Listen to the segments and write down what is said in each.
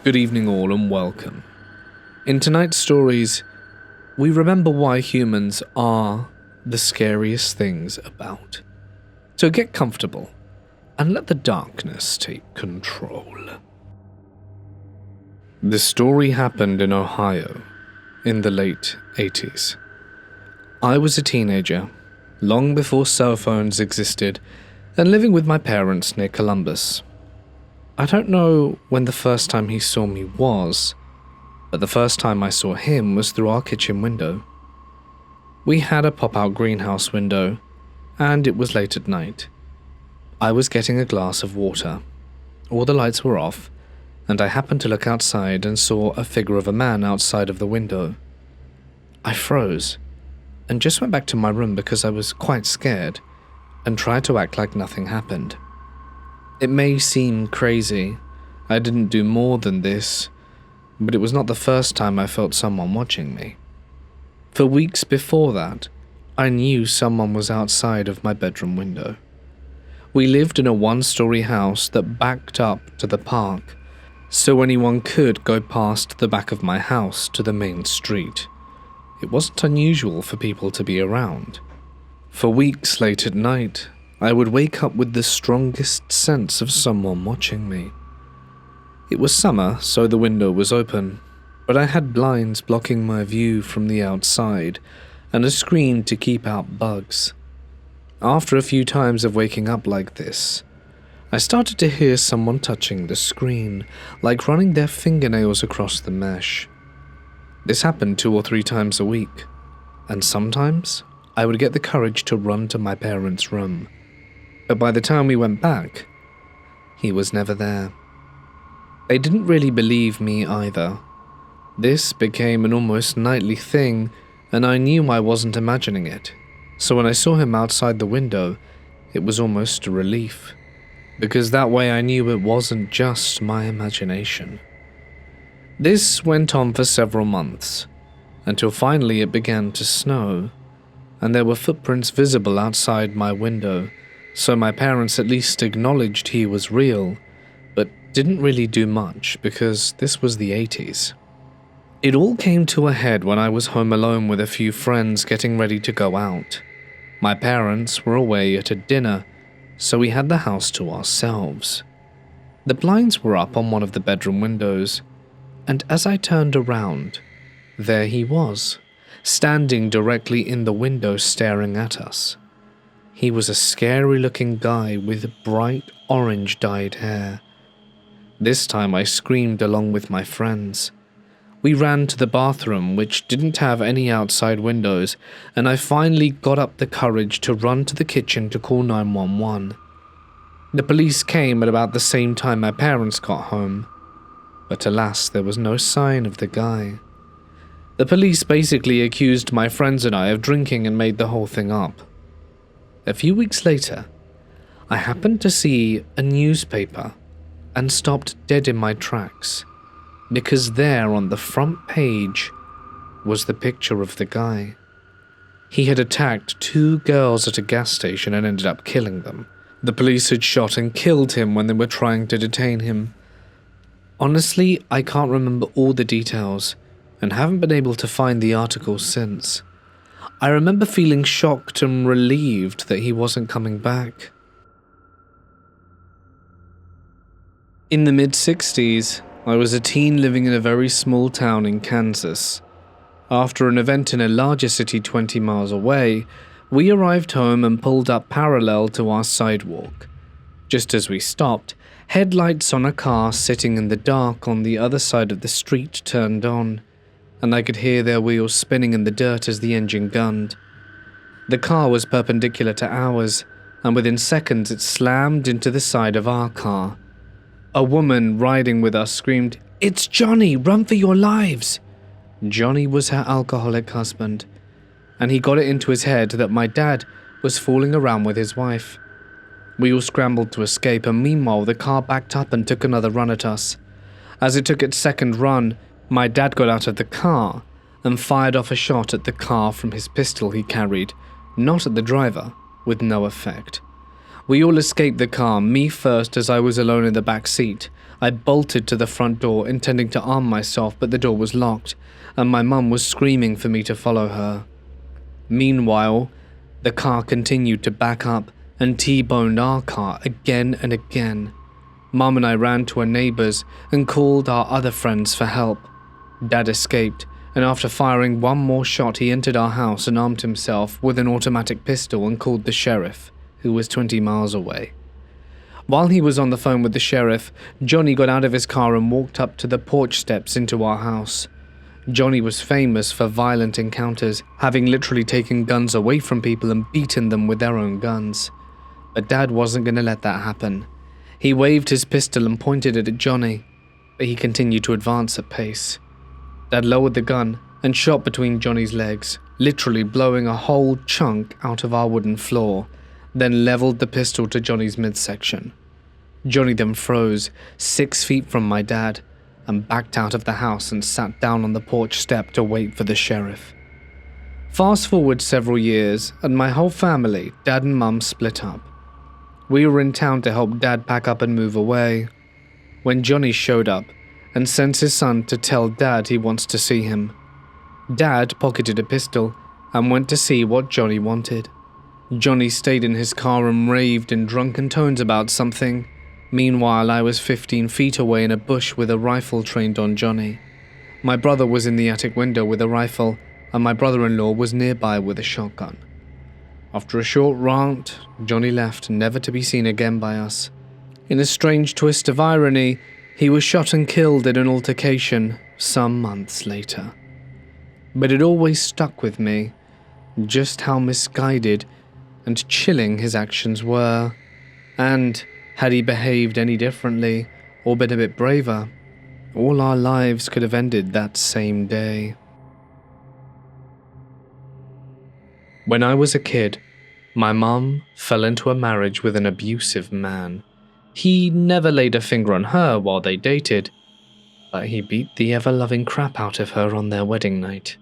Good evening all and welcome. In tonight's stories, we remember why humans are the scariest things about. So get comfortable and let the darkness take control. The story happened in Ohio in the late 80s. I was a teenager, long before cell phones existed, and living with my parents near Columbus. I don't know when the first time he saw me was, but the first time I saw him was through our kitchen window. We had a pop-out greenhouse window, and it was late at night. I was getting a glass of water. All the lights were off, and I happened to look outside and saw a figure of a man outside of the window. I froze, and just went back to my room because I was quite scared, and tried to act like nothing happened. It may seem crazy, I didn't do more than this, but it was not the first time I felt someone watching me. For weeks before that, I knew someone was outside of my bedroom window. We lived in a one-story house that backed up to the park, so anyone could go past the back of my house to the main street. It wasn't unusual for people to be around. For weeks late at night, I would wake up with the strongest sense of someone watching me. It was summer, so the window was open, but I had blinds blocking my view from the outside and a screen to keep out bugs. After a few times of waking up like this, I started to hear someone touching the screen, like running their fingernails across the mesh. This happened 2 or 3 times a week, and sometimes I would get the courage to run to my parents' room. But by the time we went back, he was never there. They didn't really believe me either. This became an almost nightly thing, and I knew I wasn't imagining it. So when I saw him outside the window, it was almost a relief, because that way I knew it wasn't just my imagination. This went on for several months, until finally it began to snow, and there were footprints visible outside my window, so my parents at least acknowledged he was real, but didn't really do much because this was the 80s. It all came to a head when I was home alone with a few friends getting ready to go out. My parents were away at a dinner, so we had the house to ourselves. The blinds were up on one of the bedroom windows, and as I turned around, there he was, standing directly in the window staring at us. He was a scary-looking guy with bright orange-dyed hair. This time I screamed along with my friends. We ran to the bathroom, which didn't have any outside windows, and I finally got up the courage to run to the kitchen to call 911. The police came at about the same time my parents got home, but alas, there was no sign of the guy. The police basically accused my friends and I of drinking and made the whole thing up. A few weeks later, I happened to see a newspaper and stopped dead in my tracks, because there on the front page was the picture of the guy. He had attacked 2 girls at a gas station and ended up killing them. The police had shot and killed him when they were trying to detain him. Honestly, I can't remember all the details and haven't been able to find the article since. I remember feeling shocked and relieved that he wasn't coming back. In the mid-60s, I was a teen living in a very small town in Kansas. After an event in a larger city 20 miles away, we arrived home and pulled up parallel to our sidewalk. Just as we stopped, headlights on a car sitting in the dark on the other side of the street turned on, and I could hear their wheels spinning in the dirt as the engine gunned. The car was perpendicular to ours, and within seconds it slammed into the side of our car. A woman riding with us screamed, "It's Johnny, run for your lives!" Johnny was her alcoholic husband, and he got it into his head that my dad was fooling around with his wife. We all scrambled to escape, and meanwhile the car backed up and took another run at us. As it took its second run, my dad got out of the car and fired off a shot at the car from his pistol he carried, not at the driver, with no effect. We all escaped the car, me first as I was alone in the back seat. I bolted to the front door, intending to arm myself, but the door was locked, and my mum was screaming for me to follow her. Meanwhile, the car continued to back up and T-boned our car again and again. Mum and I ran to our neighbours and called our other friends for help. Dad escaped, and after firing one more shot, he entered our house and armed himself with an automatic pistol and called the sheriff, who was 20 miles away. While he was on the phone with the sheriff, Johnny got out of his car and walked up to the porch steps into our house. Johnny was famous for violent encounters, having literally taken guns away from people and beaten them with their own guns. But Dad wasn't going to let that happen. He waved his pistol and pointed it at Johnny, but he continued to advance at pace. Dad lowered the gun and shot between Johnny's legs, literally blowing a whole chunk out of our wooden floor, then leveled the pistol to Johnny's midsection. Johnny then froze 6 feet from my dad and backed out of the house and sat down on the porch step to wait for the sheriff. Fast forward several years, and my whole family, Dad and Mum, split up. We were in town to help Dad pack up and move away, when Johnny showed up and sent his son to tell Dad he wants to see him. Dad pocketed a pistol and went to see what Johnny wanted. Johnny stayed in his car and raved in drunken tones about something. Meanwhile, I was 15 feet away in a bush with a rifle trained on Johnny. My brother was in the attic window with a rifle, and my brother-in-law was nearby with a shotgun. After a short rant, Johnny left, never to be seen again by us. In a strange twist of irony, he was shot and killed in an altercation some months later. But it always stuck with me just how misguided and chilling his actions were, and had he behaved any differently or been a bit braver, all our lives could have ended that same day. When I was a kid, my mum fell into a marriage with an abusive man. He never laid a finger on her while they dated, but he beat the ever-loving crap out of her on their wedding night.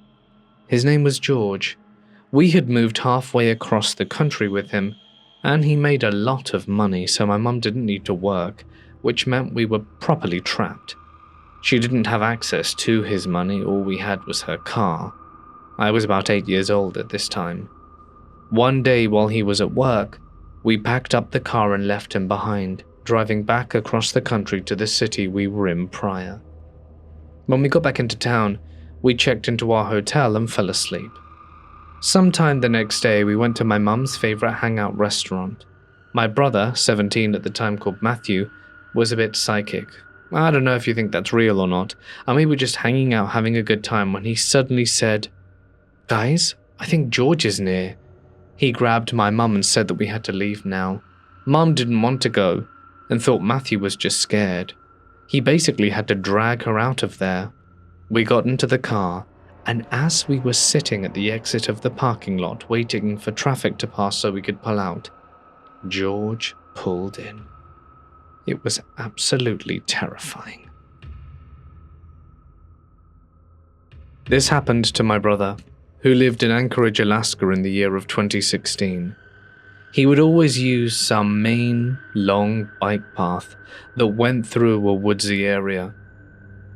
His name was George. We had moved halfway across the country with him, and he made a lot of money, so my mum didn't need to work, which meant we were properly trapped. She didn't have access to his money, all we had was her car. I was about 8 years old at this time. One day while he was at work, we packed up the car and left him behind, driving back across the country to the city we were in prior. When we got back into town, we checked into our hotel and fell asleep. Sometime the next day, we went to my mum's favorite hangout restaurant. My brother, 17 at the time, called Matthew, was a bit psychic. I don't know if you think that's real or not, and we were just hanging out having a good time when he suddenly said, "Guys, I think George is near." He grabbed my mum and said that we had to leave now. Mum didn't want to go and thought Matthew was just scared. He basically had to drag her out of there. We got into the car, and as we were sitting at the exit of the parking lot waiting for traffic to pass so we could pull out, George pulled in. It was absolutely terrifying. This happened to my brother, who lived in Anchorage, Alaska in the year of 2016. He would always use some main, long bike path that went through a woodsy area.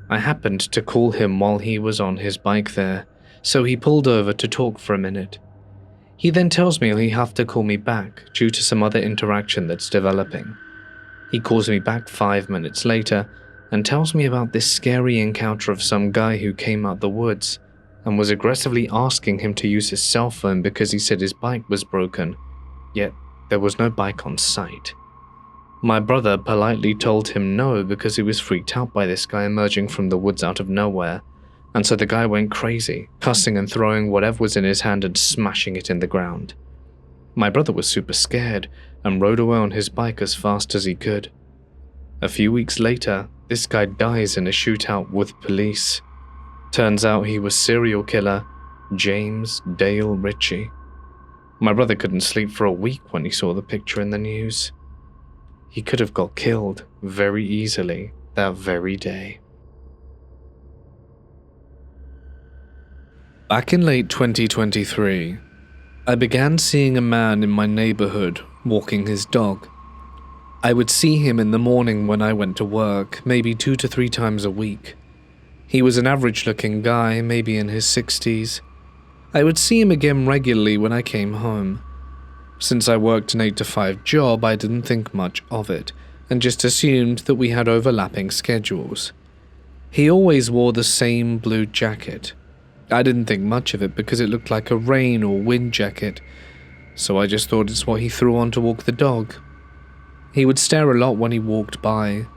I happened to call him while he was on his bike there, so he pulled over to talk for a minute. He then tells me he'll have to call me back due to some other interaction that's developing. He calls me back 5 minutes later and tells me about this scary encounter of some guy who came out the woods and was aggressively asking him to use his cell phone because he said his bike was broken, yet there was no bike on site. My brother politely told him no because he was freaked out by this guy emerging from the woods out of nowhere, and so the guy went crazy, cussing and throwing whatever was in his hand and smashing it in the ground. My brother was super scared and rode away on his bike as fast as he could. A few weeks later, this guy dies in a shootout with police. Turns out he was serial killer James Dale Ritchie. My brother couldn't sleep for a week when he saw the picture in the news. He could have got killed very easily that very day. Back in late 2023, I began seeing a man in my neighborhood walking his dog. I would see him in the morning when I went to work, maybe 2 to 3 times a week. He was an average-looking guy, maybe in his 60s. I would see him again regularly when I came home. Since I worked an 8 to 5 job, I didn't think much of it, and just assumed that we had overlapping schedules. He always wore the same blue jacket. I didn't think much of it because it looked like a rain or wind jacket, so I just thought it's what he threw on to walk the dog. He would stare a lot when he walked by,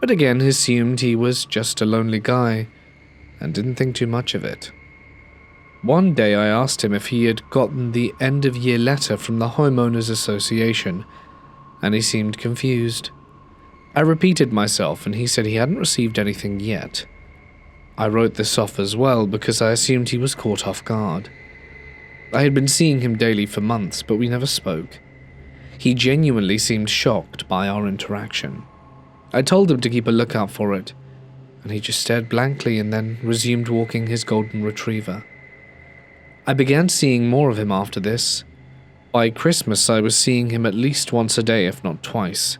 but again assumed he was just a lonely guy, and didn't think too much of it. One day I asked him if he had gotten the end-of-year letter from the Homeowners Association, and he seemed confused. I repeated myself, and he said he hadn't received anything yet. I wrote this off as well because I assumed he was caught off guard. I had been seeing him daily for months, but we never spoke. He genuinely seemed shocked by our interaction. I told him to keep a lookout for it, and he just stared blankly and then resumed walking his golden retriever. I began seeing more of him after this. By Christmas, I was seeing him at least once a day, if not twice,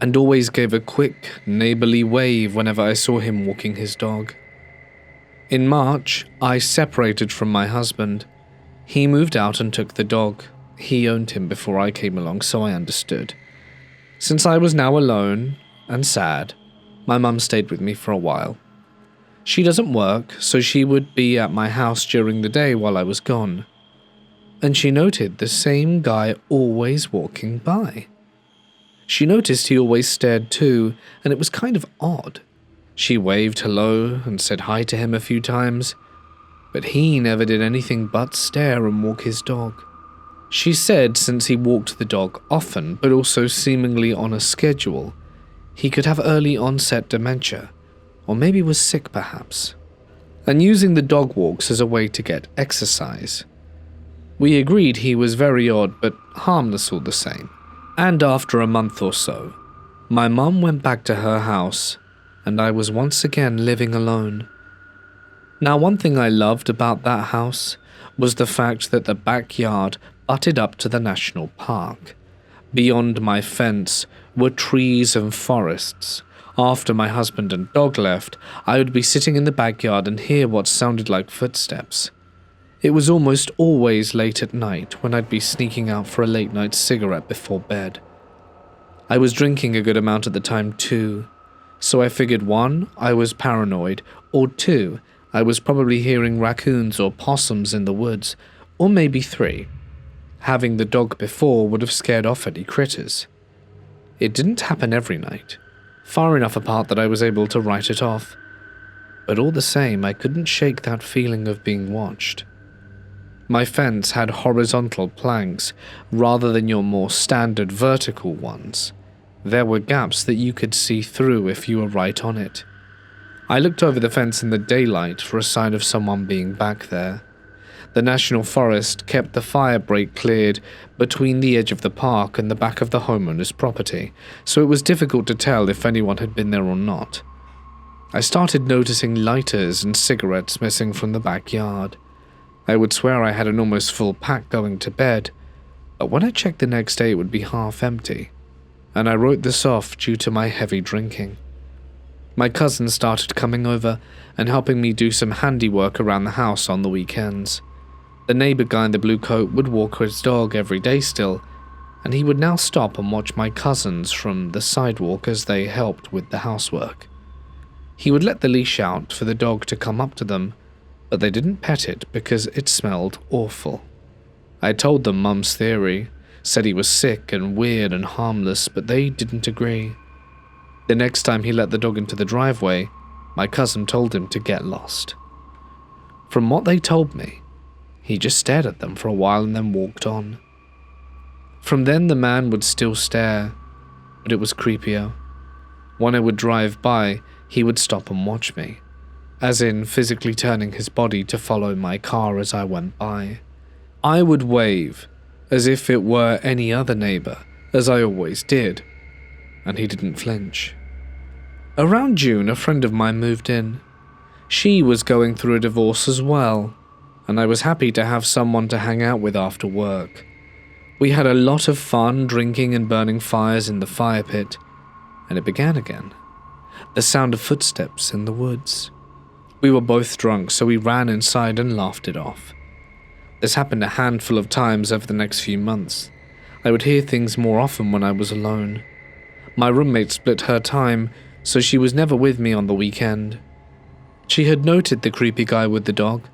and always gave a quick, neighborly wave whenever I saw him walking his dog. In March, I separated from my husband. He moved out and took the dog. He owned him before I came along, so I understood. Since I was now alone and sad, my mum stayed with me for a while. She doesn't work, so she would be at my house during the day while I was gone. And she noted the same guy always walking by. She noticed he always stared too, and it was kind of odd. She waved hello and said hi to him a few times, but he never did anything but stare and walk his dog. She said since he walked the dog often, but also seemingly on a schedule, he could have early onset dementia, or maybe was sick perhaps, and using the dog walks as a way to get exercise. We agreed he was very odd but harmless all the same, and after a month or so, my mum went back to her house and I was once again living alone. Now, one thing I loved about that house was the fact that the backyard butted up to the national park. Beyond my fence were trees and forests. After my husband and dog left, I would be sitting in the backyard and hear what sounded like footsteps. It was almost always late at night when I'd be sneaking out for a late-night cigarette before bed. I was drinking a good amount at the time too, so I figured 1, I was paranoid, or 2, I was probably hearing raccoons or possums in the woods, or maybe 3. Having the dog before would have scared off any critters. It didn't happen every night, far enough apart that I was able to write it off, but all the same I couldn't shake that feeling of being watched. My fence had horizontal planks rather than your more standard vertical ones. There were gaps that you could see through if you were right on it. I looked over the fence in the daylight for a sign of someone being back there. The National Forest kept the fire break cleared between the edge of the park and the back of the homeowner's property, so it was difficult to tell if anyone had been there or not. I started noticing lighters and cigarettes missing from the backyard. I would swear I had an almost full pack going to bed, but when I checked the next day it would be half empty, and I wrote this off due to my heavy drinking. My cousin started coming over and helping me do some handiwork around the house on the weekends. The neighbor guy in the blue coat would walk his dog every day still, and he would now stop and watch my cousins from the sidewalk as they helped with the housework. He would let the leash out for the dog to come up to them, but they didn't pet it because it smelled awful. I told them Mum's theory, said he was sick and weird and harmless, but they didn't agree. The next time he let the dog into the driveway, my cousin told him to get lost. From what they told me, he just stared at them for a while and then walked on. From then the man would still stare, but it was creepier. When I would drive by, he would stop and watch me, as in physically turning his body to follow my car as I went by. I would wave, as if it were any other neighbor, as I always did, and he didn't flinch. Around June, a friend of mine moved in. She was going through a divorce as well, and I was happy to have someone to hang out with after work. We had a lot of fun drinking and burning fires in the fire pit, and it began again. The sound of footsteps in the woods. We were both drunk, so we ran inside and laughed it off. This happened a handful of times over the next few months. I would hear things more often when I was alone. My roommate split her time, so she was never with me on the weekend. She had noted the creepy guy with the dog.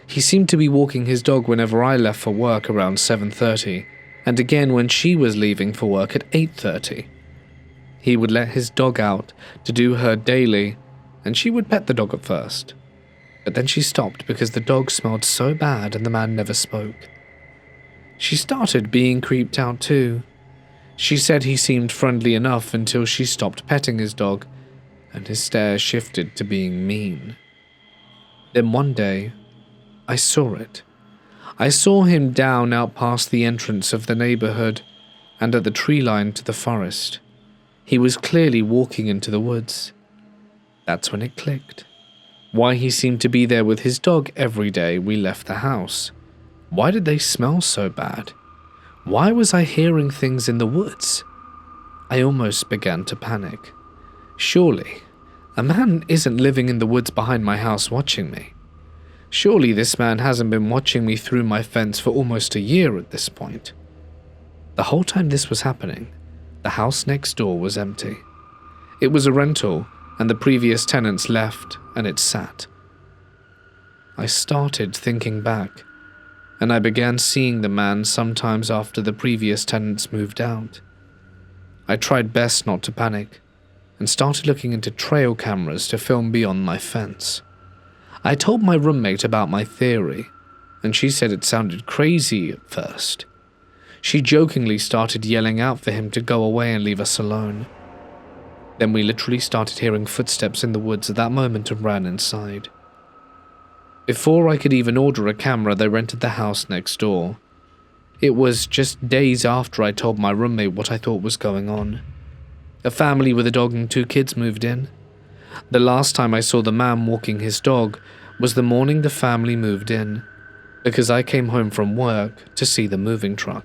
He seemed to be walking his dog whenever I left for work around 7:30, and again when she was leaving for work at 8:30. He would let his dog out to do her daily, and she would pet the dog at first. But then she stopped because the dog smelled so bad and the man never spoke. She started being creeped out too. She said he seemed friendly enough until she stopped petting his dog, and his stare shifted to being mean. Then one day, I saw it. I saw him down out past the entrance of the neighborhood and at the tree line to the forest. He was clearly walking into the woods. That's when it clicked. Why he seemed to be there with his dog every day we left the house. Why did they smell so bad? Why was I hearing things in the woods? I almost began to panic. Surely, a man isn't living in the woods behind my house watching me. Surely this man hasn't been watching me through my fence for almost a year at this point. The whole time this was happening, the house next door was empty. It was a rental, and the previous tenants left, and it sat. I started thinking back, and I began seeing the man sometimes after the previous tenants moved out. I tried best not to panic, and started looking into trail cameras to film beyond my fence. I told my roommate about my theory, and she said it sounded crazy at first. She jokingly started yelling out for him to go away and leave us alone. Then we literally started hearing footsteps in the woods at that moment and ran inside. Before I could even order a camera, they rented the house next door. It was just days after I told my roommate what I thought was going on. A family with a dog and 2 kids moved in. The last time I saw the man walking his dog was the morning the family moved in, because I came home from work to see the moving truck.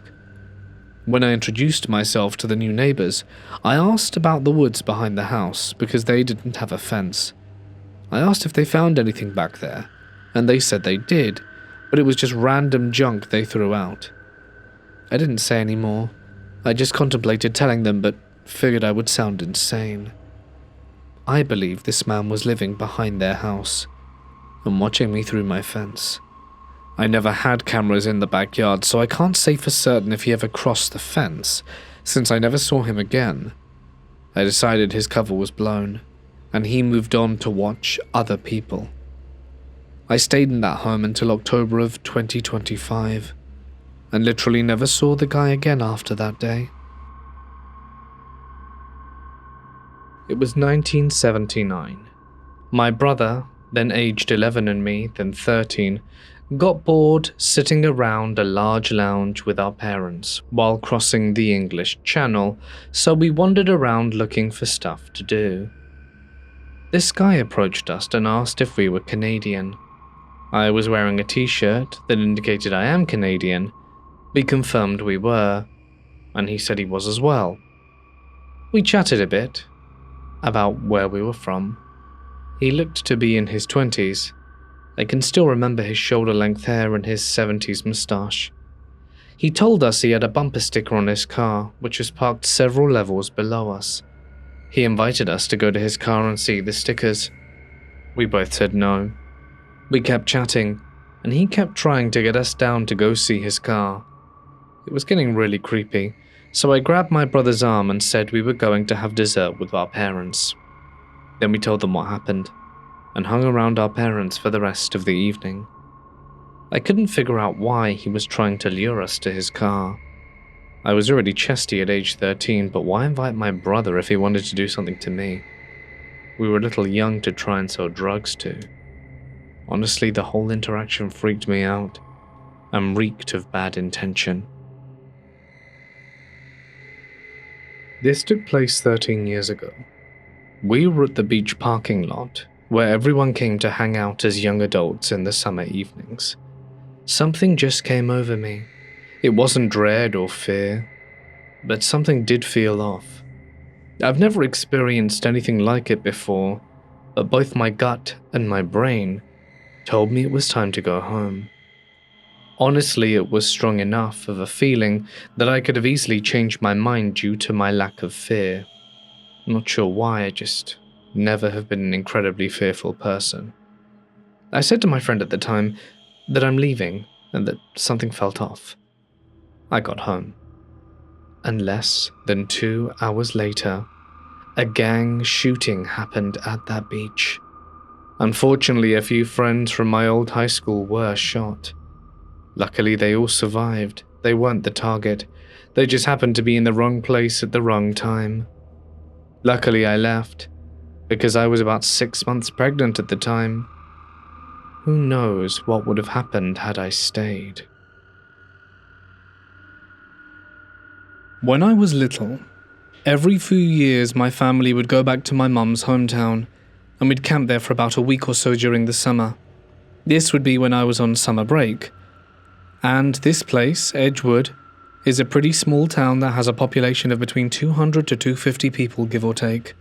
When I introduced myself to the new neighbors, I asked about the woods behind the house because they didn't have a fence. I asked if they found anything back there, and they said they did, but it was just random junk they threw out. I didn't say any more. I just contemplated telling them, but figured I would sound insane. I believe this man was living behind their house and watching me through my fence. I never had cameras in the backyard, so I can't say for certain if he ever crossed the fence, since I never saw him again. I decided his cover was blown, and he moved on to watch other people. I stayed in that home until October of 2025, and literally never saw the guy again after that day. It was 1979. My brother, then aged 11 and me, then 13, got bored sitting around a large lounge with our parents while crossing the English Channel, so we wandered around looking for stuff to do. This guy approached us and asked if we were Canadian. I was wearing a t-shirt that indicated I am Canadian. We confirmed we were, and he said he was as well. We chatted a bit about where we were from. He looked to be in his 20s. I can still remember his shoulder-length hair and his 70s moustache. He told us he had a bumper sticker on his car, which was parked several levels below us. He invited us to go to his car and see the stickers. We both said no. We kept chatting, and he kept trying to get us down to go see his car. It was getting really creepy, so I grabbed my brother's arm and said we were going to have dessert with our parents. Then we told them what happened, and hung around our parents for the rest of the evening. I couldn't figure out why he was trying to lure us to his car. I was already chesty at age 13, but why invite my brother if he wanted to do something to me? We were a little young to try and sell drugs to. Honestly, the whole interaction freaked me out and reeked of bad intention. This took place 13 years ago. We were at the beach parking lot, where everyone came to hang out as young adults in the summer evenings. Something just came over me. It wasn't dread or fear, but something did feel off. I've never experienced anything like it before, but both my gut and my brain told me it was time to go home. Honestly, it was strong enough of a feeling that I could have easily changed my mind due to my lack of fear. Not sure why, I just never have been an incredibly fearful person. I said to my friend at the time that I'm leaving and that something felt off. I got home. And less than 2 hours later, a gang shooting happened at that beach. Unfortunately, a few friends from my old high school were shot. Luckily, they all survived. They weren't the target. They just happened to be in the wrong place at the wrong time. Luckily, I left, because I was about 6 months pregnant at the time. Who knows what would have happened had I stayed? When I was little, every few years my family would go back to my mum's hometown, and we'd camp there for about a week or so during the summer. This would be when I was on summer break. And this place, Edgewood, is a pretty small town that has a population of between 200 to 250 people, give or take,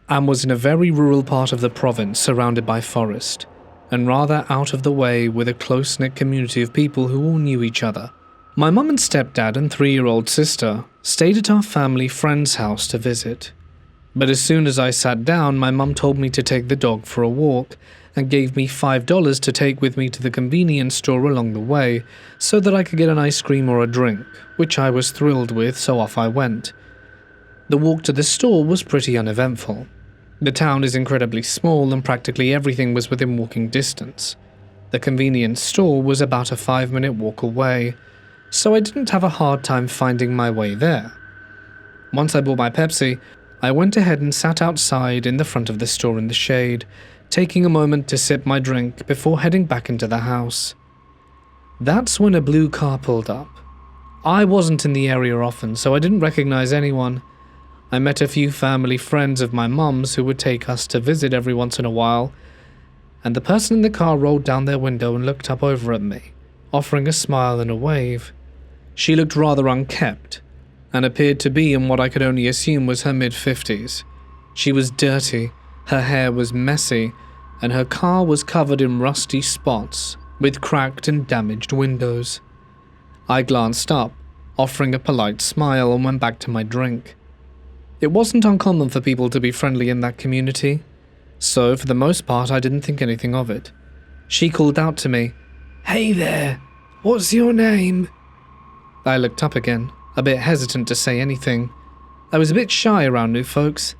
and was in a very rural part of the province surrounded by forest, and rather out of the way with a close-knit community of people who all knew each other. My mum and stepdad and 3-year-old sister stayed at our family friend's house to visit. But as soon as I sat down, my mum told me to take the dog for a walk and gave me $5 to take with me to the convenience store along the way so that I could get an ice cream or a drink, which I was thrilled with, so off I went. The walk to the store was pretty uneventful. The town is incredibly small and practically everything was within walking distance. The convenience store was about a 5-minute walk away, so I didn't have a hard time finding my way there. Once I bought my Pepsi, I went ahead and sat outside in the front of the store in the shade, taking a moment to sip my drink before heading back into the house. That's when a blue car pulled up. I wasn't in the area often, so I didn't recognize anyone. I met a few family friends of my mum's who would take us to visit every once in a while, and the person in the car rolled down their window and looked up over at me, offering a smile and a wave. She looked rather unkempt, and appeared to be in what I could only assume was her mid-50s. She was dirty, her hair was messy, and her car was covered in rusty spots with cracked and damaged windows. I glanced up, offering a polite smile, and went back to my drink. It wasn't uncommon for people to be friendly in that community, so for the most part I didn't think anything of it. She called out to me, "Hey there, what's your name?" I looked up again, a bit hesitant to say anything. I was a bit shy around new folks.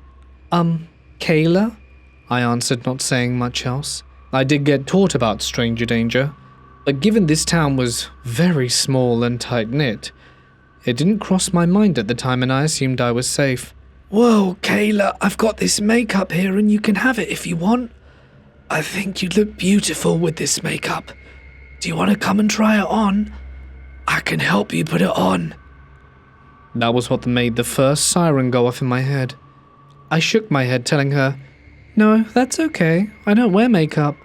Kayla? I answered, not saying much else. I did get taught about stranger danger, but given this town was very small and tight-knit, it didn't cross my mind at the time and I assumed I was safe. "Whoa, Kayla, I've got this makeup here and you can have it if you want. I think you'd look beautiful with this makeup. Do you want to come and try it on? I can help you put it on." That was what made the first siren go off in my head. I shook my head, telling her, "No, that's okay. I don't wear makeup."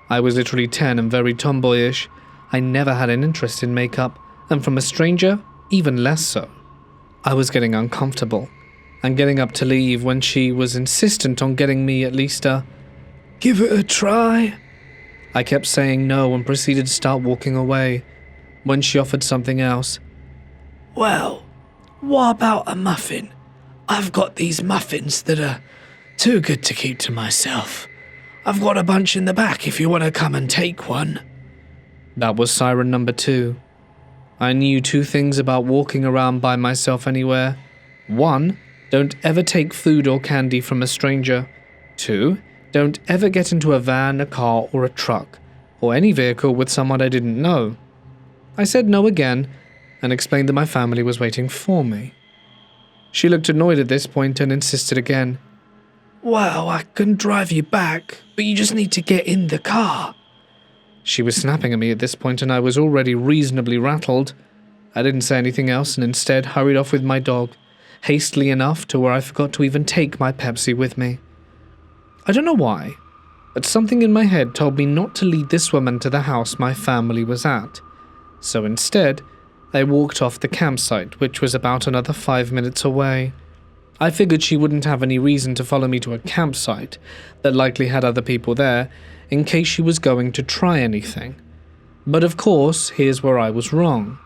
I was literally 10 and very tomboyish. I never had an interest in makeup, and from a stranger, even less so. I was getting uncomfortable, and getting up to leave when she was insistent on getting me at least a "give it a try." I kept saying no and proceeded to start walking away, when she offered something else. "Well, what about a muffin? I've got these muffins that are too good to keep to myself. I've got a bunch in the back if you want to come and take one." That was siren number 2. I knew 2 things about walking around by myself anywhere. 1, don't ever take food or candy from a stranger. 2, don't ever get into a van, a car, or a truck, or any vehicle with someone I didn't know. I said no again, and explained that my family was waiting for me. She looked annoyed at this point and insisted again. "Well, I can drive you back, but you just need to get in the car." She was snapping at me at this point and I was already reasonably rattled. I didn't say anything else and instead hurried off with my dog, hastily enough to where I forgot to even take my Pepsi with me. I don't know why, but something in my head told me not to lead this woman to the house my family was at. So instead, I walked off the campsite, which was about another 5 minutes away. I figured she wouldn't have any reason to follow me to a campsite that likely had other people there in case she was going to try anything. But of course, here's where I was wrong.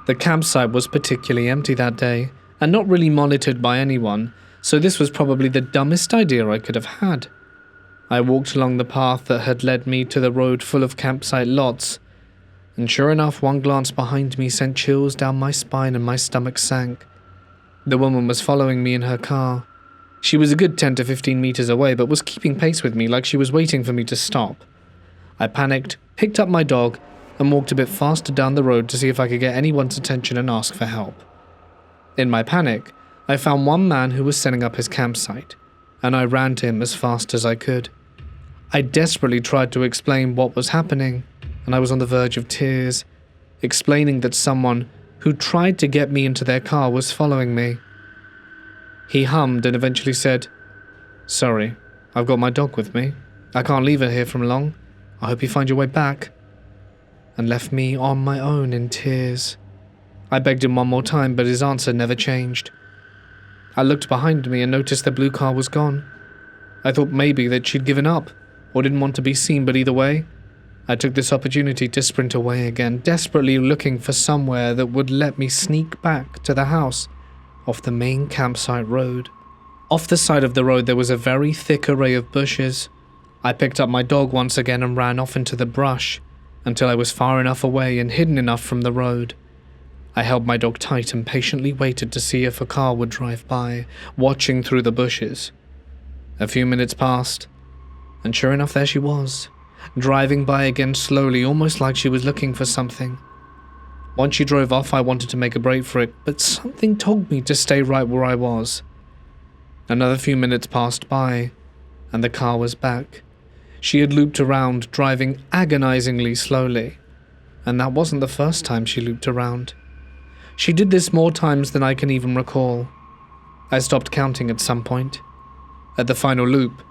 The campsite was particularly empty that day, and not really monitored by anyone, so this was probably the dumbest idea I could have had. I walked along the path that had led me to the road full of campsite lots, and sure enough, one glance behind me sent chills down my spine and my stomach sank. The woman was following me in her car. She was a good 10 to 15 meters away, but was keeping pace with me like she was waiting for me to stop. I panicked, picked up my dog, and walked a bit faster down the road to see if I could get anyone's attention and ask for help. In my panic, I found one man who was setting up his campsite, and I ran to him as fast as I could. I desperately tried to explain what was happening, and I was on the verge of tears, explaining that someone who tried to get me into their car was following me. He hummed and eventually said, "Sorry, I've got my dog with me. I can't leave her here for long. I hope you find your way back," and left me on my own in tears. I begged him one more time, but his answer never changed. I looked behind me and noticed the blue car was gone. I thought maybe that she'd given up, or didn't want to be seen, but either way, I took this opportunity to sprint away again, desperately looking for somewhere that would let me sneak back to the house off the main campsite road. Off the side of the road there was a very thick array of bushes. I picked up my dog once again and ran off into the brush until I was far enough away and hidden enough from the road. I held my dog tight and patiently waited to see if a car would drive by, watching through the bushes. A few minutes passed, and sure enough there she was, driving by again slowly, almost like she was looking for something. Once she drove off, I wanted to make a break for it, but something told me to stay right where I was. Another few minutes passed by, and the car was back. She had looped around, driving agonizingly slowly, and that wasn't the first time she looped around. She did this more times than I can even recall. I stopped counting at some point. At the final loop,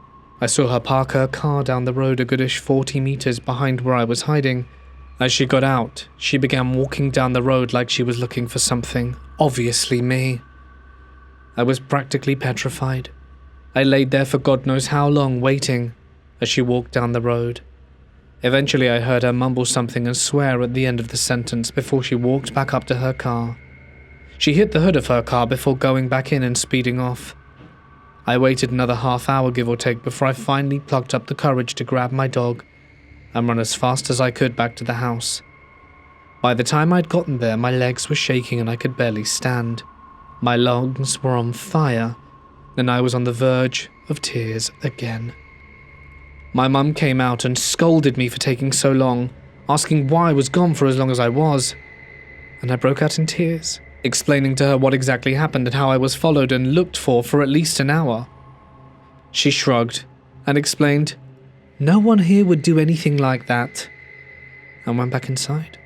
I saw her park her car down the road a goodish 40 meters behind where I was hiding. As she got out, she began walking down the road like she was looking for something, obviously me. I was practically petrified. I laid there for God knows how long, waiting as she walked down the road. Eventually I heard her mumble something and swear at the end of the sentence before she walked back up to her car. She hit the hood of her car before going back in and speeding off. I waited another half hour give or take before I finally plucked up the courage to grab my dog and run as fast as I could back to the house. By the time I'd gotten there, my legs were shaking and I could barely stand. My lungs were on fire, and I was on the verge of tears again. My mum came out and scolded me for taking so long, asking why I was gone for as long as I was, and I broke out in tears, explaining to her what exactly happened and how I was followed and looked for at least an hour. She shrugged and explained, "No one here would do anything like that," and went back inside.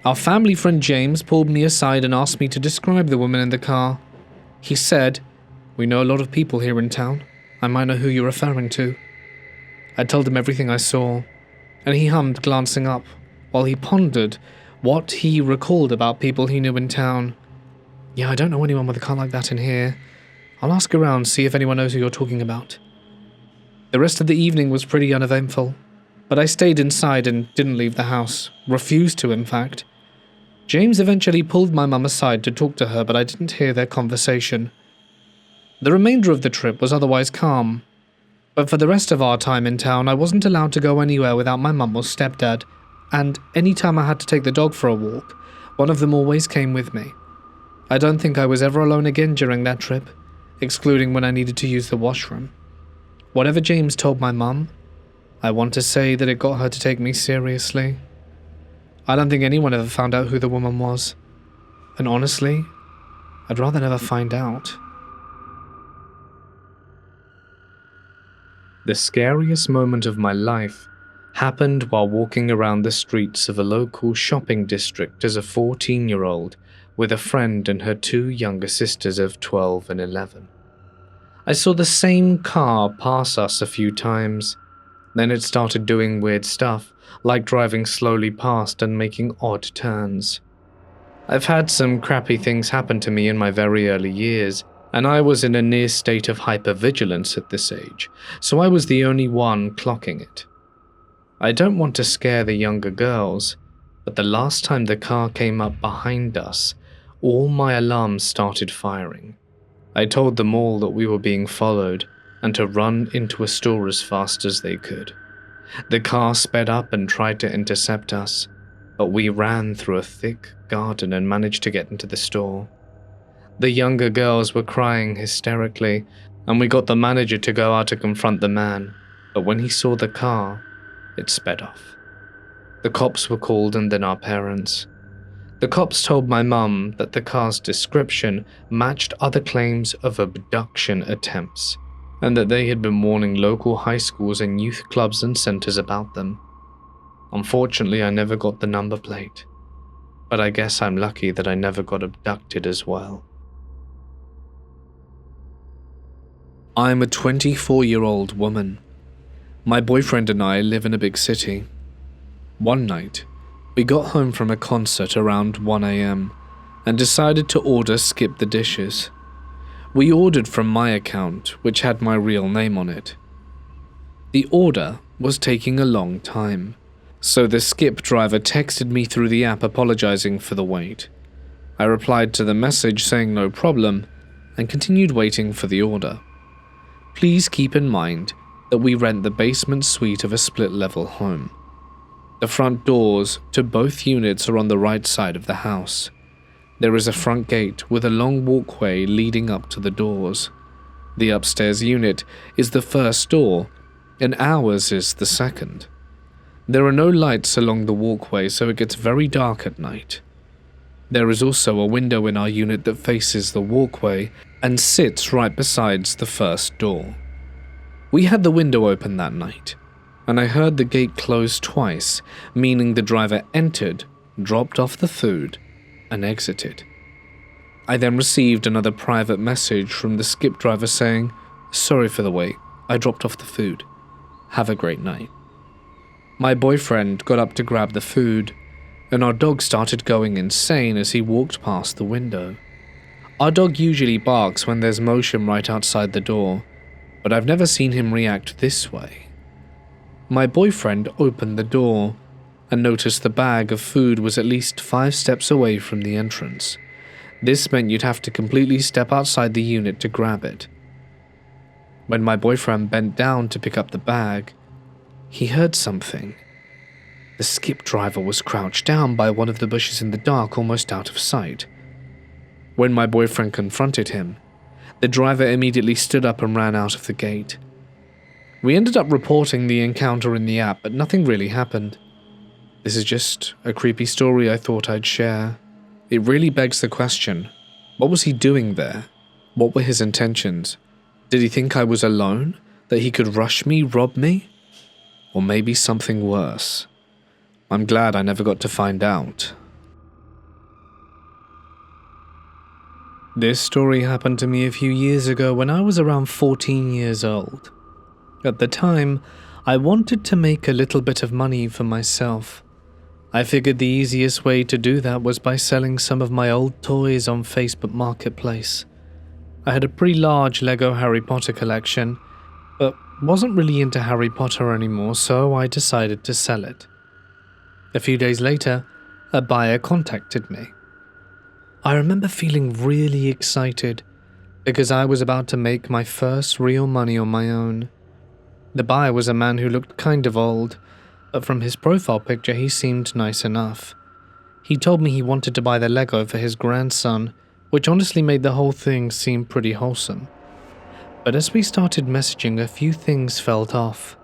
Our family friend James pulled me aside and asked me to describe the woman in the car. He said, "We know a lot of people here in town. I might know who you're referring to." I told him everything I saw, and he hummed, glancing up, while he pondered what he recalled about people he knew in town. "Yeah, I don't know anyone with a car like that in here. I'll ask around, see if anyone knows who you're talking about." The rest of the evening was pretty uneventful, but I stayed inside and didn't leave the house. Refused to, in fact. James eventually pulled my mum aside to talk to her, but I didn't hear their conversation. The remainder of the trip was otherwise calm, but for the rest of our time in town, I wasn't allowed to go anywhere without my mum or stepdad, and any time I had to take the dog for a walk, one of them always came with me. I don't think I was ever alone again during that trip, excluding when I needed to use the washroom. Whatever James told my mum, I want to say that it got her to take me seriously. I don't think anyone ever found out who the woman was, and honestly, I'd rather never find out. The scariest moment of my life happened while walking around the streets of a local shopping district as a 14-year-old with a friend and her two younger sisters of 12 and 11. I saw the same car pass us a few times. Then it started doing weird stuff, like driving slowly past and making odd turns. I've had some crappy things happen to me in my very early years, and I was in a near state of hypervigilance at this age, so I was the only one clocking it. I don't want to scare the younger girls, but the last time the car came up behind us, all my alarms started firing. I told them all that we were being followed and to run into a store as fast as they could. The car sped up and tried to intercept us, but we ran through a thick garden and managed to get into the store. The younger girls were crying hysterically, and we got the manager to go out to confront the man, but when he saw the car, it sped off. The cops were called and then our parents. The cops told my mum that the car's description matched other claims of abduction attempts, and that they had been warning local high schools and youth clubs and centers about them. Unfortunately, I never got the number plate, but I guess I'm lucky that I never got abducted as well. I'm a 24-year-old woman. My boyfriend and I live in a big city. One night, we got home from a concert around 1 a.m. and decided to order skip the dishes. We ordered from my account, which had my real name on it. The order was taking a long time, so the skip driver texted me through the app apologizing for the wait. I replied to the message saying no problem and continued waiting for the order. Please keep in mind that we rent the basement suite of a split-level home. The front doors to both units are on the right side of the house. There is a front gate with a long walkway leading up to the doors. The upstairs unit is the first door, and ours is the second. There are no lights along the walkway, so it gets very dark at night. There is also a window in our unit that faces the walkway and sits right beside the first door. We had the window open that night, and I heard the gate close twice, meaning the driver entered, dropped off the food, and exited. I then received another private message from the skip driver saying, "Sorry for the wait, I dropped off the food. Have a great night." My boyfriend got up to grab the food, and our dog started going insane as he walked past the window. Our dog usually barks when there's motion right outside the door, but I've never seen him react this way. My boyfriend opened the door and noticed the bag of food was at least 5 steps away from the entrance. This meant you'd have to completely step outside the unit to grab it. When my boyfriend bent down to pick up the bag, he heard something. The skip driver was crouched down by one of the bushes in the dark, almost out of sight. When my boyfriend confronted him, the driver immediately stood up and ran out of the gate. We ended up reporting the encounter in the app, but nothing really happened. This is just a creepy story I thought I'd share. It really begs the question, what was he doing there? What were his intentions? Did he think I was alone? That he could rush me, rob me? Or maybe something worse? I'm glad I never got to find out. This story happened to me a few years ago when I was around 14 years old. At the time, I wanted to make a little bit of money for myself. I figured the easiest way to do that was by selling some of my old toys on Facebook Marketplace. I had a pretty large Lego Harry Potter collection, but wasn't really into Harry Potter anymore, so I decided to sell it. A few days later, a buyer contacted me. I remember feeling really excited because I was about to make my first real money on my own. The buyer was a man who looked kind of old, but from his profile picture he seemed nice enough. He told me he wanted to buy the Lego for his grandson, which honestly made the whole thing seem pretty wholesome. But as we started messaging, a few things felt off.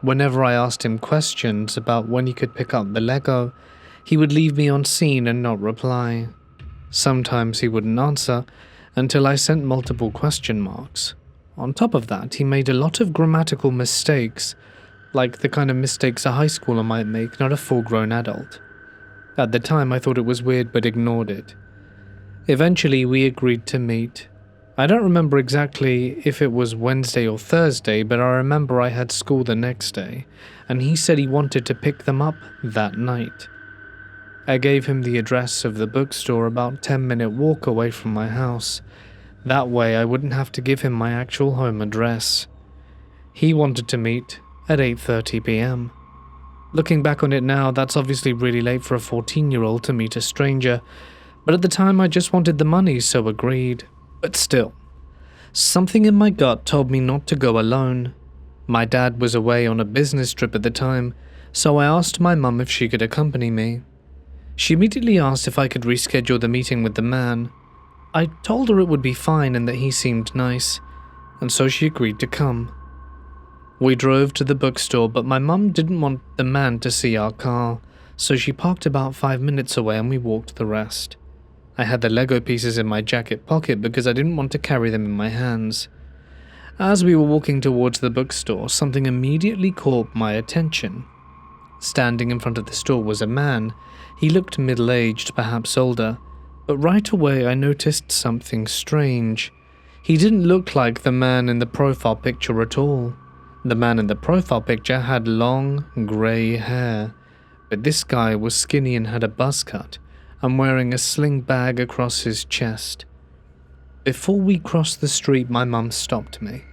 Whenever I asked him questions about when he could pick up the Lego, he would leave me on scene and not reply. Sometimes he wouldn't answer until I sent multiple question marks. On top of that, he made a lot of grammatical mistakes, like the kind of mistakes a high schooler might make, not a full-grown adult. At the time, I thought it was weird but ignored it. Eventually, we agreed to meet. I don't remember exactly if it was Wednesday or Thursday, but I remember I had school the next day, and he said he wanted to pick them up that night. I gave him the address of the bookstore about 10-minute walk away from my house. That way I wouldn't have to give him my actual home address. He wanted to meet at 8:30 p.m. Looking back on it now, that's obviously really late for a 14-year-old to meet a stranger, but at the time I just wanted the money, so agreed. But still, something in my gut told me not to go alone. My dad was away on a business trip at the time, so I asked my mum if she could accompany me. She immediately asked if I could reschedule the meeting with the man. I told her it would be fine and that he seemed nice, and so she agreed to come. We drove to the bookstore, but my mum didn't want the man to see our car, so she parked about 5 minutes away and we walked the rest. I had the Lego pieces in my jacket pocket because I didn't want to carry them in my hands. As we were walking towards the bookstore, something immediately caught my attention. Standing in front of the store was a man. He looked middle-aged, perhaps older, but right away I noticed something strange. He didn't look like the man in the profile picture at all. The man in the profile picture had long, grey hair, but this guy was skinny and had a buzz cut, and wearing a sling bag across his chest. Before we crossed the street, my mum stopped me.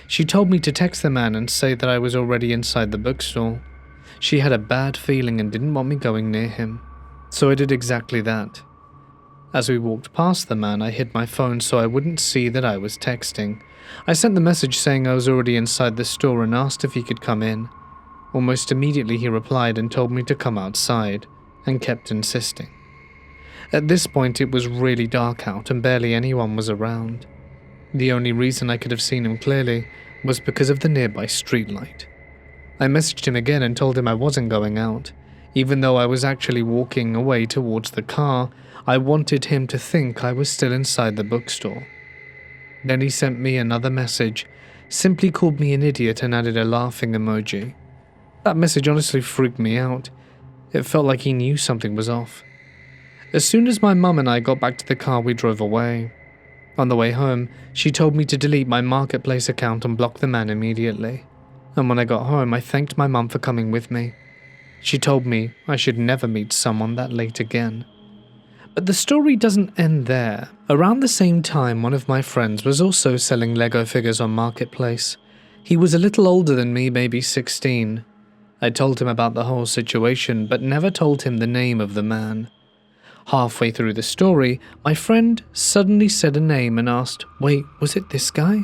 She told me to text the man and say that I was already inside the bookstore. She had a bad feeling and didn't want me going near him, so I did exactly that. As we walked past the man, I hid my phone so I wouldn't see that I was texting. I sent the message saying I was already inside the store and asked if he could come in. Almost immediately he replied and told me to come outside, and kept insisting. At this point it was really dark out and barely anyone was around. The only reason I could have seen him clearly was because of the nearby streetlight. I messaged him again and told him I wasn't going out. Even though I was actually walking away towards the car, I wanted him to think I was still inside the bookstore. Then he sent me another message, simply called me an idiot and added a laughing emoji. That message honestly freaked me out. It felt like he knew something was off. As soon as my mum and I got back to the car, we drove away. On the way home, she told me to delete my Marketplace account and block the man immediately. And when I got home, I thanked my mum for coming with me. She told me I should never meet someone that late again. But the story doesn't end there. Around the same time, one of my friends was also selling Lego figures on Marketplace. He was a little older than me, maybe 16. I told him about the whole situation, but never told him the name of the man. Halfway through the story, my friend suddenly said a name and asked, "Wait, was it this guy?"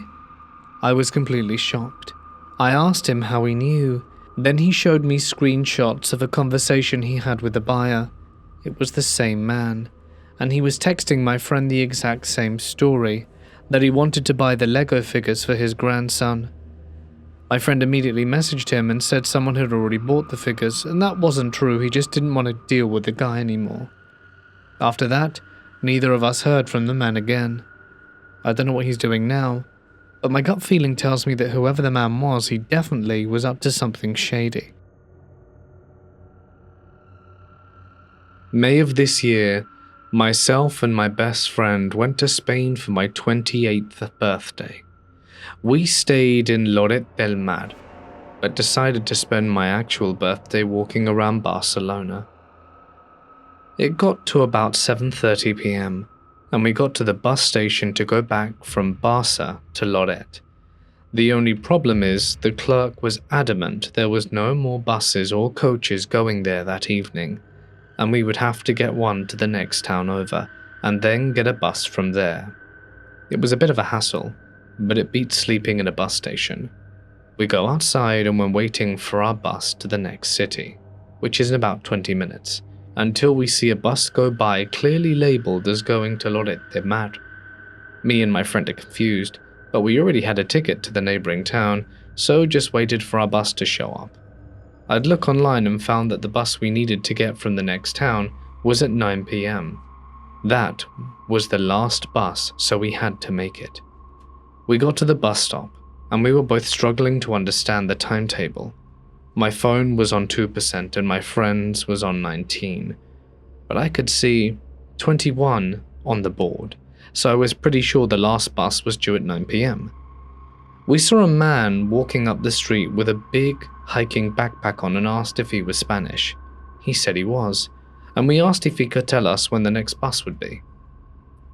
I was completely shocked. I asked him how he knew. Then he showed me screenshots of a conversation he had with the buyer. It was the same man, and he was texting my friend the exact same story, that he wanted to buy the Lego figures for his grandson. My friend immediately messaged him and said someone had already bought the figures, and that wasn't true, he just didn't want to deal with the guy anymore. After that, neither of us heard from the man again. I don't know what he's doing now, but my gut feeling tells me that whoever the man was, he definitely was up to something shady. May of this year, myself and my best friend went to Spain for my 28th birthday. We stayed in Lloret del Mar, but decided to spend my actual birthday walking around Barcelona. It got to about 7:30 p.m, and we got to the bus station to go back from Barca to Lloret. The only problem is the clerk was adamant there was no more buses or coaches going there that evening, and we would have to get one to the next town over, and then get a bus from there. It was a bit of a hassle, but it beat sleeping in a bus station. We go outside and we're waiting for our bus to the next city, which is in about 20 minutes, until we see a bus go by clearly labelled as going to Lloret de Mar. Me and my friend are confused, but we already had a ticket to the neighbouring town, so just waited for our bus to show up. I'd look online and found that the bus we needed to get from the next town was at 9 p.m. That was the last bus, so we had to make it. We got to the bus stop, and we were both struggling to understand the timetable. My phone was on 2% and my friend's was on 19, but I could see 21 on the board, so I was pretty sure the last bus was due at 9 p.m. We saw a man walking up the street with a big hiking backpack on and asked if he was Spanish. He said he was, and we asked if he could tell us when the next bus would be.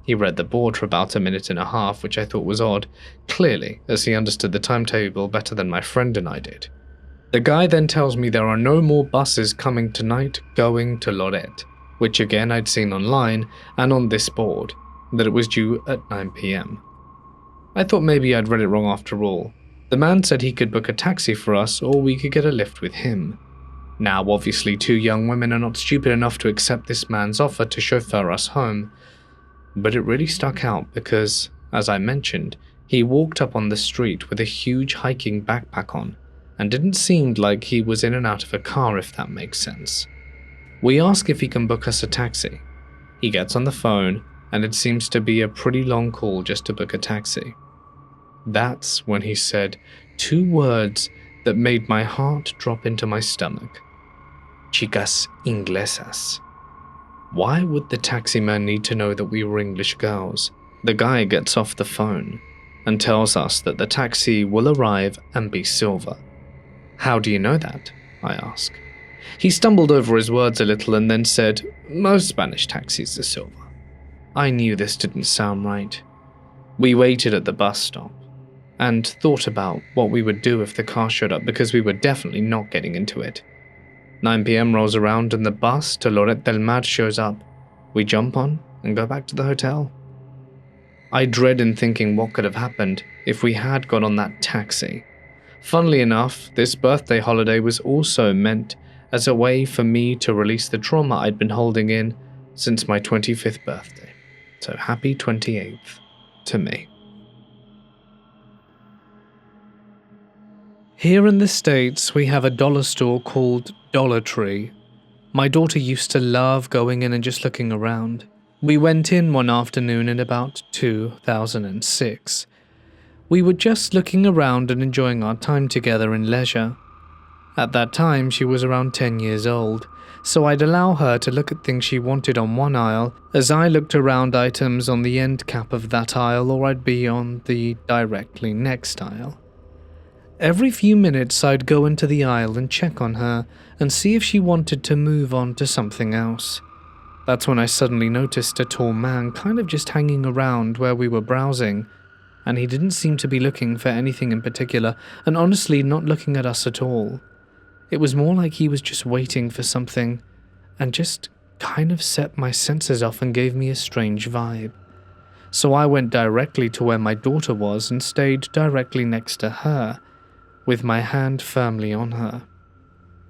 He read the board for about a minute and a half, which I thought was odd, clearly, as he understood the timetable better than my friend and I did. The guy then tells me there are no more buses coming tonight going to Lorette, which again I'd seen online and on this board, that it was due at 9 p.m. I thought maybe I'd read it wrong after all. The man said he could book a taxi for us or we could get a lift with him. Now, obviously, two young women are not stupid enough to accept this man's offer to chauffeur us home, but it really stuck out because, as I mentioned, he walked up on the street with a huge hiking backpack on, and didn't seem like he was in and out of a car, if that makes sense. We ask if he can book us a taxi. He gets on the phone, and it seems to be a pretty long call just to book a taxi. That's when he said two words that made my heart drop into my stomach. Chicas inglesas. Why would the taxi man need to know that we were English girls? The guy gets off the phone and tells us that the taxi will arrive and be silver. How do you know that? I ask. He stumbled over his words a little and then said, most Spanish taxis are silver. I knew this didn't sound right. We waited at the bus stop and thought about what we would do if the car showed up because we were definitely not getting into it. 9 p.m. rolls around and the bus to Lloret del Mar shows up. We jump on and go back to the hotel. I dread in thinking what could have happened if we had got on that taxi. Funnily enough, this birthday holiday was also meant as a way for me to release the trauma I'd been holding in since my 25th birthday. So happy 28th to me. Here in the States, we have a dollar store called Dollar Tree. My daughter used to love going in and just looking around. We went in one afternoon in about 2006. We were just looking around and enjoying our time together in leisure. At that time, she was around 10 years old, so I'd allow her to look at things she wanted on one aisle as I looked around items on the end cap of that aisle, or I'd be on the directly next aisle. Every few minutes I'd go into the aisle and check on her and see if she wanted to move on to something else. That's when I suddenly noticed a tall man kind of just hanging around where we were browsing, and he didn't seem to be looking for anything in particular, and honestly not looking at us at all. It was more like he was just waiting for something, and just kind of set my senses off and gave me a strange vibe. So I went directly to where my daughter was and stayed directly next to her, with my hand firmly on her.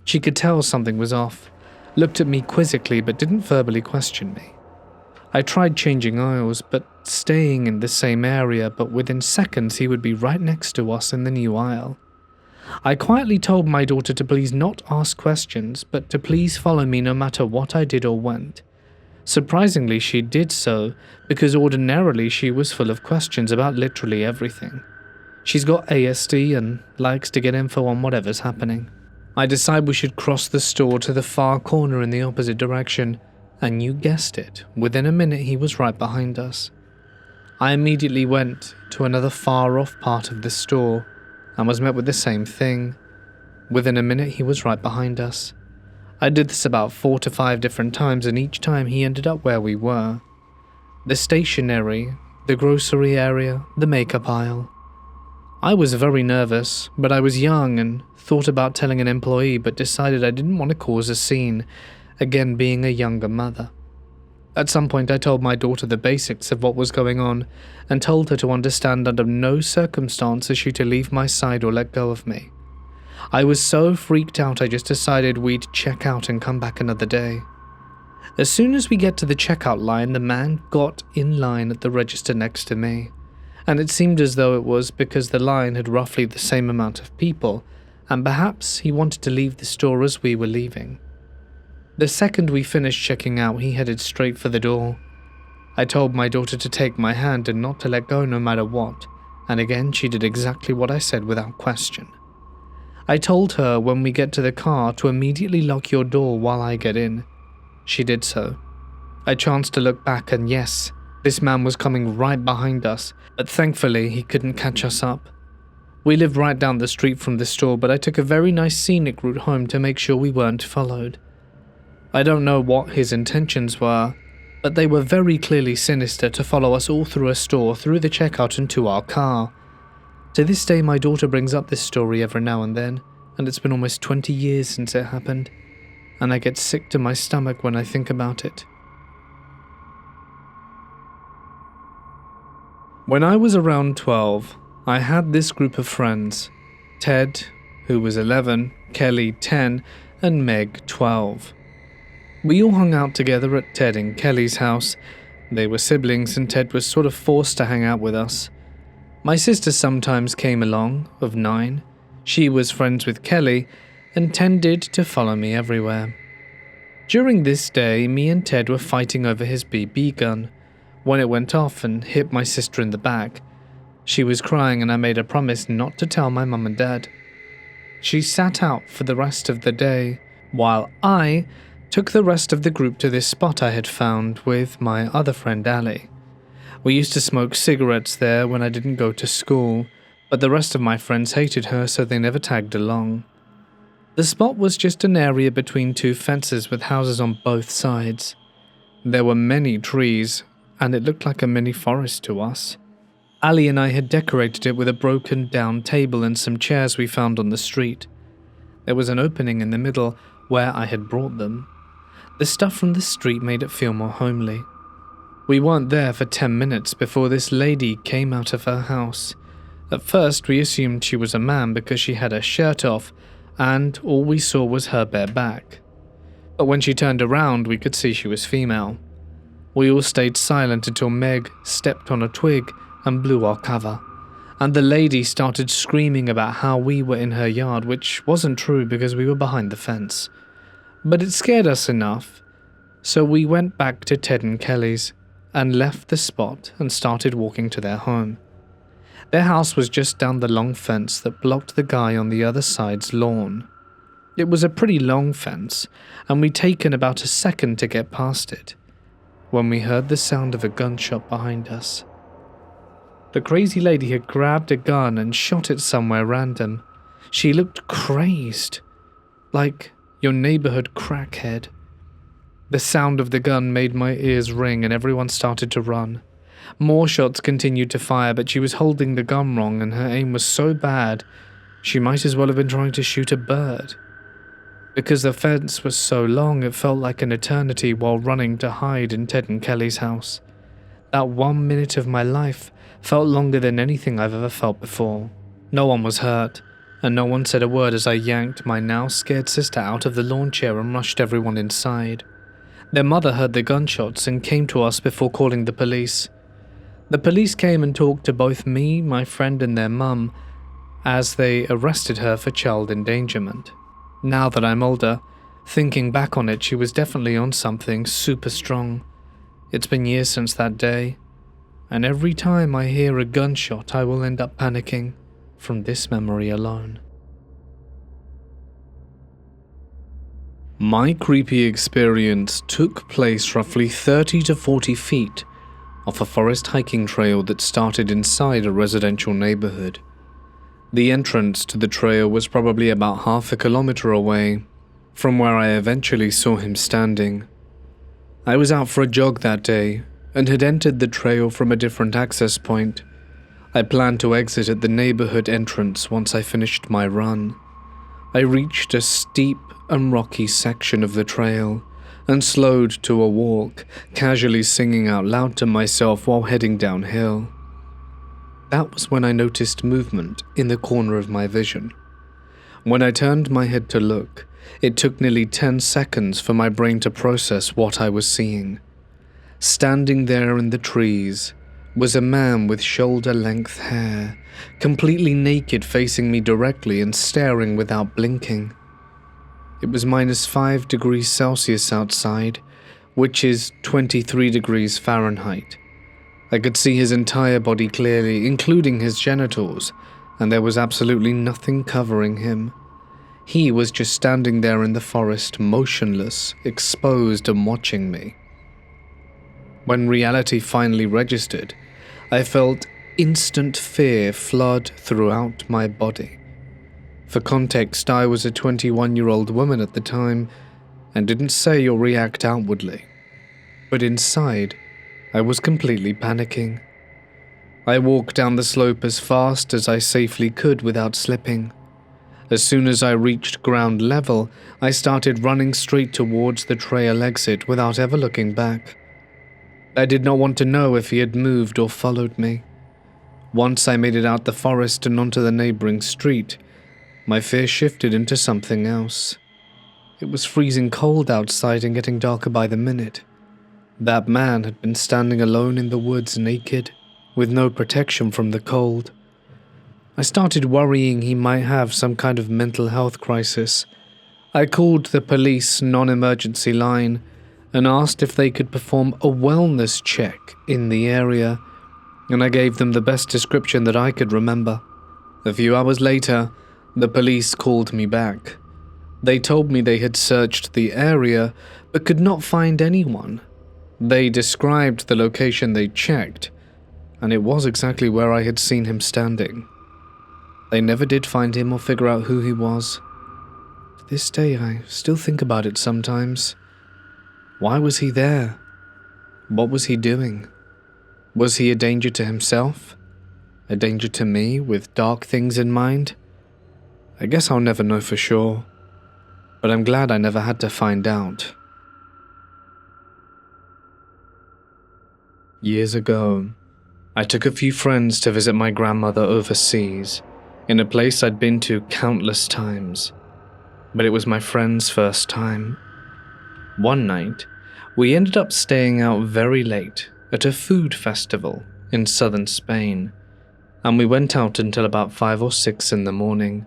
She could tell something was off, looked at me quizzically but didn't verbally question me. I tried changing aisles, but staying in the same area, but within seconds he would be right next to us in the new aisle. I quietly told my daughter to please not ask questions, but to please follow me no matter what I did or went. Surprisingly, she did so, because ordinarily she was full of questions about literally everything. She's got ASD and likes to get info on whatever's happening. I decide we should cross the store to the far corner in the opposite direction, and you guessed it, within a minute he was right behind us. I immediately went to another far-off part of the store and was met with the same thing. Within a minute he was right behind us. I did this about 4 to 5 different times, and each time he ended up where we were. The stationery, the grocery area, the makeup aisle. I was very nervous, but I was young and thought about telling an employee, but decided I didn't want to cause a scene, again being a younger mother. At some point I told my daughter the basics of what was going on and told her to understand under no circumstance is she to leave my side or let go of me. I was so freaked out I just decided we'd check out and come back another day. As soon as we get to the checkout line, the man got in line at the register next to me. And it seemed as though it was because the line had roughly the same amount of people, and perhaps he wanted to leave the store as we were leaving. The second we finished checking out, he headed straight for the door. I told my daughter to take my hand and not to let go no matter what, and again she did exactly what I said without question. I told her when we get to the car to immediately lock your door while I get in. She did so. I chanced to look back, and yes, this man was coming right behind us, but thankfully he couldn't catch us up. We lived right down the street from the store, but I took a very nice scenic route home to make sure we weren't followed. I don't know what his intentions were, but they were very clearly sinister to follow us all through a store, through the checkout and to our car. To this day, my daughter brings up this story every now and then, and it's been almost 20 years since it happened, and I get sick to my stomach when I think about it. When I was around 12, I had this group of friends: Ted, who was 11, Kelly, 10, and Meg, 12. We all hung out together at Ted and Kelly's house. They were siblings, and Ted was sort of forced to hang out with us. My sister sometimes came along, of 9. She was friends with Kelly and tended to follow me everywhere. During this day, me and Ted were fighting over his BB gun when it went off and hit my sister in the back. She was crying, and I made a promise not to tell my mum and dad. She sat out for the rest of the day, while I took the rest of the group to this spot I had found with my other friend Ali. We used to smoke cigarettes there when I didn't go to school, but the rest of my friends hated her, so they never tagged along. The spot was just an area between 2 fences with houses on both sides. There were many trees, and it looked like a mini forest to us. Ali and I had decorated it with a broken down table and some chairs we found on the street. There was an opening in the middle where I had brought them. The stuff from the street made it feel more homely. We weren't there for 10 minutes before this lady came out of her house. At first we assumed she was a man because she had her shirt off, and all we saw was her bare back. But when she turned around, we could see she was female. We all stayed silent until Meg stepped on a twig and blew our cover, and the lady started screaming about how we were in her yard, which wasn't true because we were behind the fence. But it scared us enough, so we went back to Ted and Kelly's and left the spot and started walking to their home. Their house was just down the long fence that blocked the guy on the other side's lawn. It was a pretty long fence, and we'd taken about a second to get past it, when we heard the sound of a gunshot behind us. The crazy lady had grabbed a gun and shot it somewhere random. She looked crazed, like your neighborhood crackhead. The sound of the gun made my ears ring, and everyone started to run. More shots continued to fire, but she was holding the gun wrong, and her aim was so bad, she might as well have been trying to shoot a bird. Because the fence was so long, it felt like an eternity while running to hide in Ted and Kelly's house. That 1 minute of my life felt longer than anything I've ever felt before. No one was hurt, and no one said a word as I yanked my now scared sister out of the lawn chair and rushed everyone inside. Their mother heard the gunshots and came to us before calling the police. The police came and talked to both me, my friend, and their mum, as they arrested her for child endangerment. Now that I'm older, thinking back on it, she was definitely on something super strong. It's been years since that day, and every time I hear a gunshot, I will end up panicking from this memory alone. My creepy experience took place roughly 30 to 40 feet off a forest hiking trail that started inside a residential neighborhood. The entrance to the trail was probably about half a kilometer away from where I eventually saw him standing. I was out for a jog that day and had entered the trail from a different access point. I planned to exit at the neighborhood entrance once I finished my run. I reached a steep and rocky section of the trail and slowed to a walk, casually singing out loud to myself while heading downhill. That was when I noticed movement in the corner of my vision. When I turned my head to look, it took nearly 10 seconds for my brain to process what I was seeing. Standing there in the trees was a man with shoulder-length hair, completely naked, facing me directly and staring without blinking. It was -5 degrees Celsius outside, which is 23 degrees Fahrenheit. I could see his entire body clearly, including his genitals, and there was absolutely nothing covering him. He was just standing there in the forest, motionless, exposed, and watching me. When reality finally registered, I felt instant fear flood throughout my body. For context, I was a 21-year-old woman at the time, and didn't say or react outwardly. But inside, I was completely panicking. I walked down the slope as fast as I safely could without slipping. As soon as I reached ground level, I started running straight towards the trail exit without ever looking back. I did not want to know if he had moved or followed me. Once I made it out the forest and onto the neighboring street, my fear shifted into something else. It was freezing cold outside and getting darker by the minute. That man had been standing alone in the woods naked, with no protection from the cold. I started worrying he might have some kind of mental health crisis. I called the police non-emergency line and asked if they could perform a wellness check in the area, and I gave them the best description that I could remember. A few hours later, the police called me back. They told me they had searched the area but could not find anyone. They described the location they checked, and it was exactly where I had seen him standing. They never did find him or figure out who he was. To this day, I still think about it sometimes. Why was he there? What was he doing? Was he a danger to himself? A danger to me, with dark things in mind? I guess I'll never know for sure, but I'm glad I never had to find out. Years ago, I took a few friends to visit my grandmother overseas, in a place I'd been to countless times, but it was my friend's first time. One night, we ended up staying out very late at a food festival in southern Spain, and we went out until about 5 or 6 in the morning.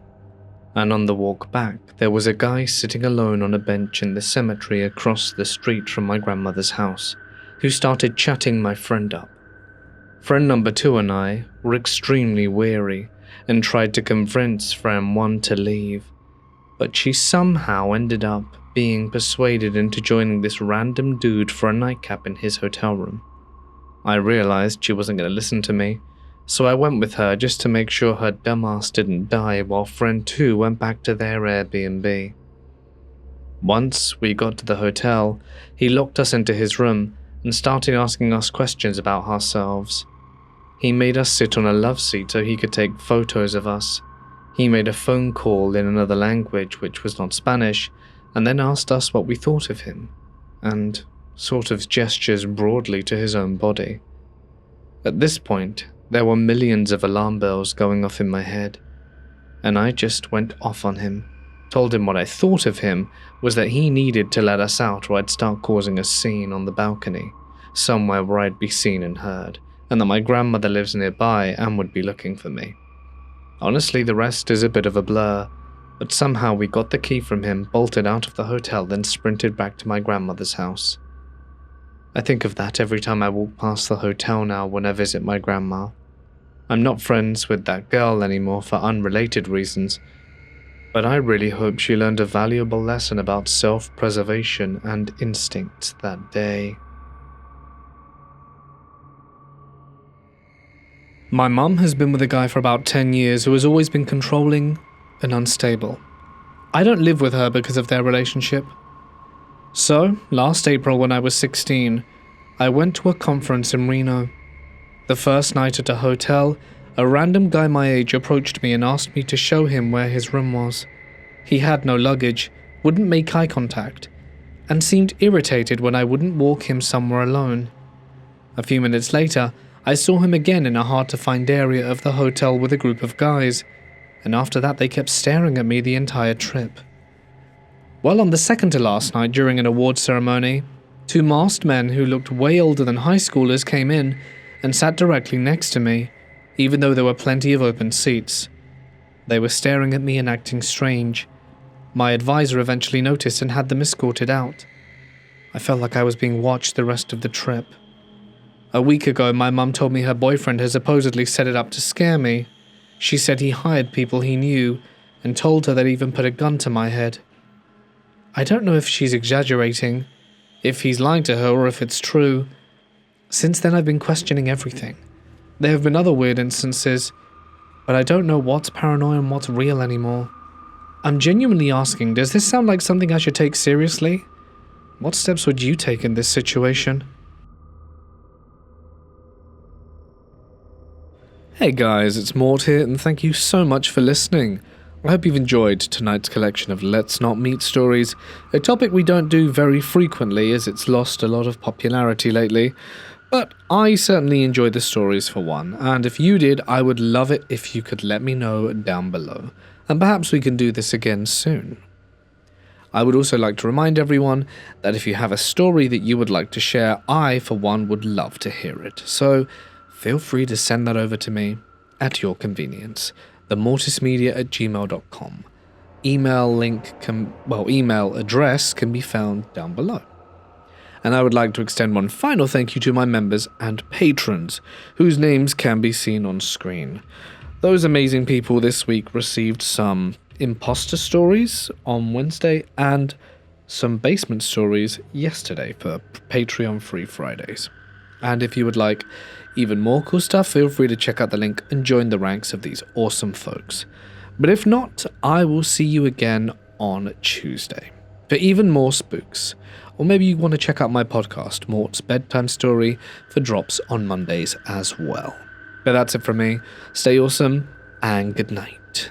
And on the walk back, there was a guy sitting alone on a bench in the cemetery across the street from my grandmother's house, who started chatting my friend up. Friend number 2 and I were extremely weary and tried to convince friend 1 to leave, but she somehow ended up being persuaded into joining this random dude for a nightcap in his hotel room. I realized she wasn't going to listen to me, so I went with her just to make sure her dumbass didn't die while friend 2 went back to their Airbnb. Once we got to the hotel, he locked us into his room and started asking us questions about ourselves. He made us sit on a love seat so he could take photos of us. He made a phone call in another language, which was not Spanish, and then asked us what we thought of him, and sort of gestures broadly to his own body. At this point, there were millions of alarm bells going off in my head, and I just went off on him. Told him what I thought of him was that he needed to let us out or I'd start causing a scene on the balcony, somewhere where I'd be seen and heard, and that my grandmother lives nearby and would be looking for me. Honestly, the rest is a bit of a blur, but somehow we got the key from him, bolted out of the hotel, then sprinted back to my grandmother's house. I think of that every time I walk past the hotel now when I visit my grandma. I'm not friends with that girl anymore for unrelated reasons, but I really hope she learned a valuable lesson about self-preservation and instinct that day. My mum has been with a guy for about 10 years who has always been controlling and unstable. I don't live with her because of their relationship. So, last April when I was 16, I went to a conference in Reno. The first night at a hotel, a random guy my age approached me and asked me to show him where his room was. He had no luggage, wouldn't make eye contact, and seemed irritated when I wouldn't walk him somewhere alone. A few minutes later, I saw him again in a hard-to-find area of the hotel with a group of guys, and after that they kept staring at me the entire trip. Well, on the second to last night during an award ceremony, 2 masked men who looked way older than high schoolers came in and sat directly next to me, even though there were plenty of open seats. They were staring at me and acting strange. My advisor eventually noticed and had them escorted out. I felt like I was being watched the rest of the trip. A week ago, my mum told me her boyfriend had supposedly set it up to scare me. She said he hired people he knew and told her they'd even put a gun to my head. I don't know if she's exaggerating, if he's lying to her, or if it's true. Since then, I've been questioning everything. There have been other weird instances, but I don't know what's paranoia and what's real anymore. I'm genuinely asking, does this sound like something I should take seriously? What steps would you take in this situation? Hey guys, it's Mort here, and thank you so much for listening. I hope you've enjoyed tonight's collection of Let's Not Meet stories, a topic we don't do very frequently as it's lost a lot of popularity lately. But I certainly enjoyed the stories for one, and if you did, I would love it if you could let me know down below, and perhaps we can do this again soon. I would also like to remind everyone that if you have a story that you would like to share, I, for one, would love to hear it, so feel free to send that over to me at your convenience, themortismedia@gmail.com. Email address can be found down below. And I would like to extend one final thank you to my members and patrons, whose names can be seen on screen. Those amazing people this week received some imposter stories on Wednesday and some basement stories yesterday for Patreon free Fridays. And if you would like even more cool stuff, feel free to check out the link and join the ranks of these awesome folks. But if not, I will see you again on Tuesday for even more spooks. Or maybe you want to check out my podcast, Mort's Bedtime Story, for drops on Mondays as well. But that's it from me. Stay awesome, and good night.